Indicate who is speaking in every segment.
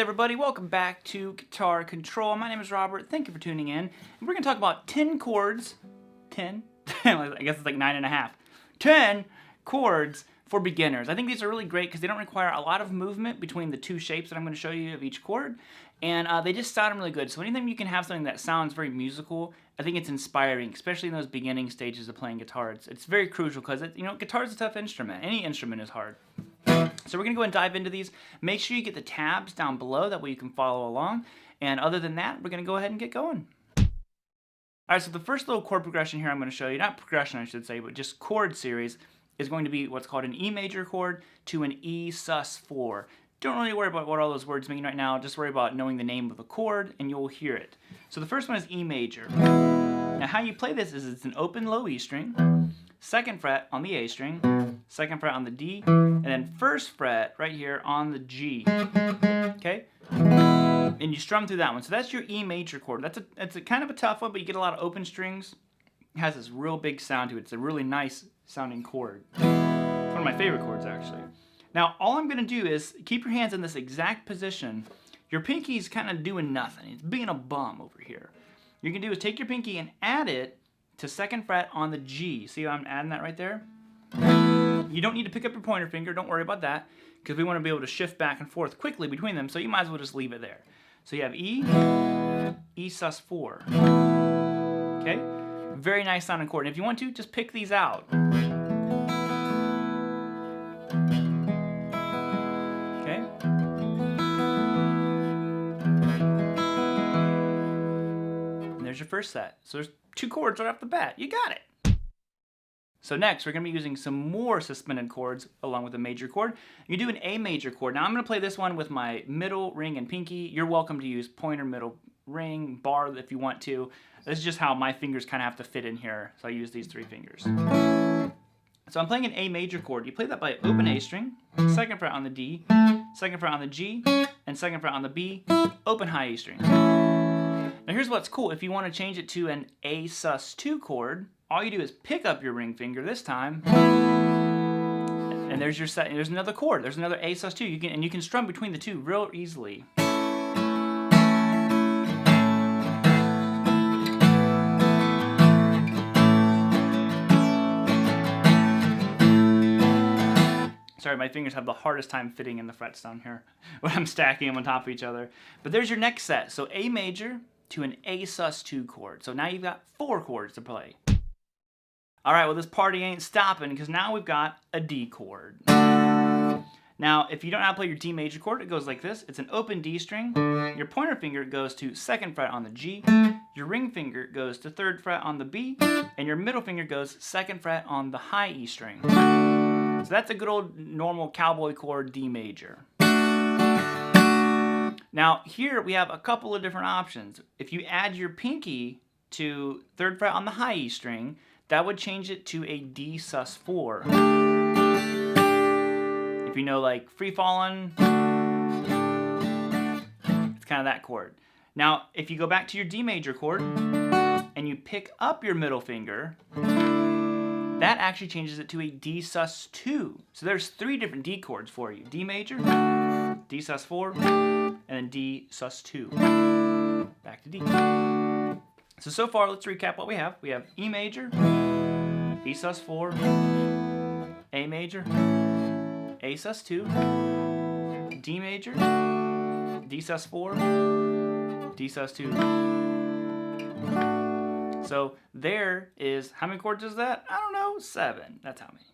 Speaker 1: everybody, welcome back to Guitar Control. My name is Robert. Thank you for tuning in. And we're going to talk about 10 chords. 10? I guess it's like 9.5. 10 chords for beginners. I think these are really great because they don't require a lot of movement between the two shapes that I'm going to show you of each chord. And they just sound really good. So anytime you can have something that sounds very musical, I think it's inspiring, especially in those beginning stages of playing guitar. It's very crucial because, guitar is a tough instrument. Any instrument is hard. So we're going to go and dive into these. Make sure you get the tabs down below, that way you can follow along. And other than that, we're going to go ahead and get going. Alright, so the first little chord progression here I'm going to show you, not progression I should say, but just chord series, is going to be what's called an E major chord to an E sus4. Don't really worry about what all those words mean right now, just worry about knowing the name of the chord and you'll hear it. So the first one is E major. Now how you play this is it's an open low E string, second fret on the A string, second fret on the D, and then first fret right here on the G. Okay? And you strum through that one. So that's your E major chord. That's a kind of a tough one, but you get a lot of open strings. It has this real big sound to it. It's a really nice sounding chord. It's one of my favorite chords actually. Now all I'm going to do is keep your hands in this exact position. Your pinky's kind of doing nothing. It's being a bum over here. What you can do is take your pinky and add it to second fret on the G. See how I'm adding that right there? You don't need to pick up your pointer finger, don't worry about that, because we want to be able to shift back and forth quickly between them, so you might as well just leave it there. So you have E, E sus4. Okay? Very nice sounding chord. And if you want to, just pick these out. Okay? And there's your first set. So there's 2 chords right off the bat. You got it. So next, we're going to be using some more suspended chords along with a major chord. You do an A major chord. Now I'm going to play this one with my middle, ring, and pinky. You're welcome to use pointer, middle, ring, bar if you want to. This is just how my fingers kind of have to fit in here. So I use these 3 fingers. So I'm playing an A major chord. You play that by open A string, second fret on the D, second fret on the G, and second fret on the B, open high E string. Now here's what's cool. If you want to change it to an A sus2 chord, all you do is pick up your ring finger this time, and there's your set. There's another chord. There's another A sus2. You can strum between the two real easily. Sorry, my fingers have the hardest time fitting in the frets down here when I'm stacking them on top of each other. But there's your next set. So A major to an A sus2 chord. So now you've got 4 chords to play. Alright, well this party ain't stopping because now we've got a D chord. Now, if you don't know how to play your D major chord, it goes like this. It's an open D string. Your pointer finger goes to second fret on the G. Your ring finger goes to third fret on the B. And your middle finger goes second fret on the high E string. So that's a good old normal cowboy chord, D major. Now here we have a couple of different options. If you add your pinky to third fret on the high E string, that would change it to a D sus4. If you know like Free Fallin', it's kind of that chord. Now if you go back to your D major chord and you pick up your middle finger, that actually changes it to a D sus2. So there's 3 different D chords for you. D major, D sus4, and then D sus2. Back to D. So far, let's recap what we have. We have E major, E sus4, A major, A sus2, D major, D sus4, D sus2. So there is, how many chords is that? I don't know, 7. That's how many.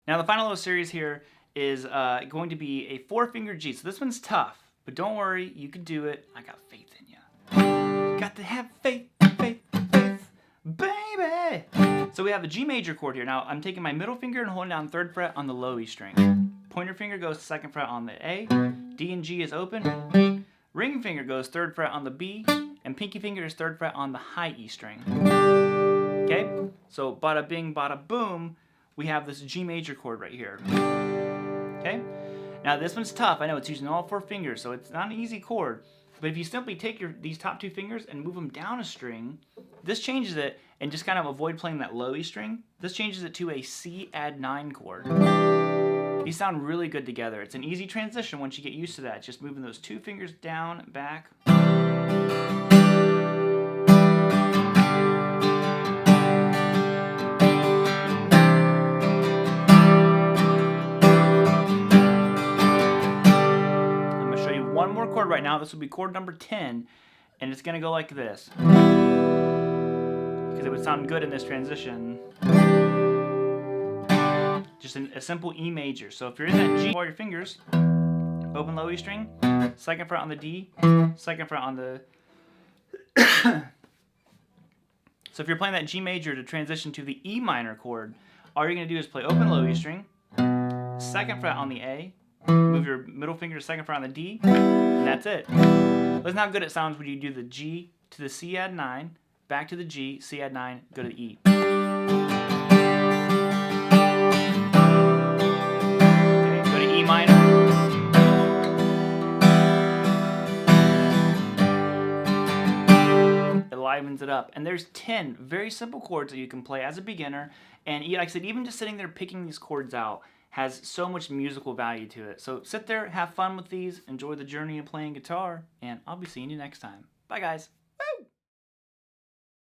Speaker 1: Now the final little series here is going to be a 4-finger G. So this one's tough, but don't worry, you can do it. I got faith in you. Got to have faith, faith, faith, baby. So we have a G major chord here. Now I'm taking my middle finger and holding down third fret on the low E string. Pointer finger goes to second fret on the A. D and G is open. Ring finger goes third fret on the B. And pinky finger is third fret on the high E string. Okay? So bada bing, bada boom, we have this G major chord right here. Okay? Now this one's tough. I know it's using all 4 fingers, so it's not an easy chord. But if you simply take these top 2 fingers and move them down a string, this changes it, and just kind of avoid playing that low E string, this changes it to a C add 9 chord. These sound really good together. It's an easy transition once you get used to that. Just moving those two fingers down, back. One more chord right now. This will be chord number 10, and it's gonna go like this because it would sound good in this transition. Just a simple E major. So if you're in that G, all your fingers, open low E string, second fret on the D, second fret on the. So if you're playing that G major to transition to the E minor chord, all you're gonna do is play open low E string, second fret on the A. Move your middle finger to second fret on the D, and that's it. Listen how good it sounds when you do the G to the C add 9, back to the G, C add 9, go to the E. Okay, go to E minor. It livens it up. And there's 10 very simple chords that you can play as a beginner, and like I said, even just sitting there picking these chords out has so much musical value to it. So sit there, have fun with these, enjoy the journey of playing guitar, and I'll be seeing you next time. Bye, guys.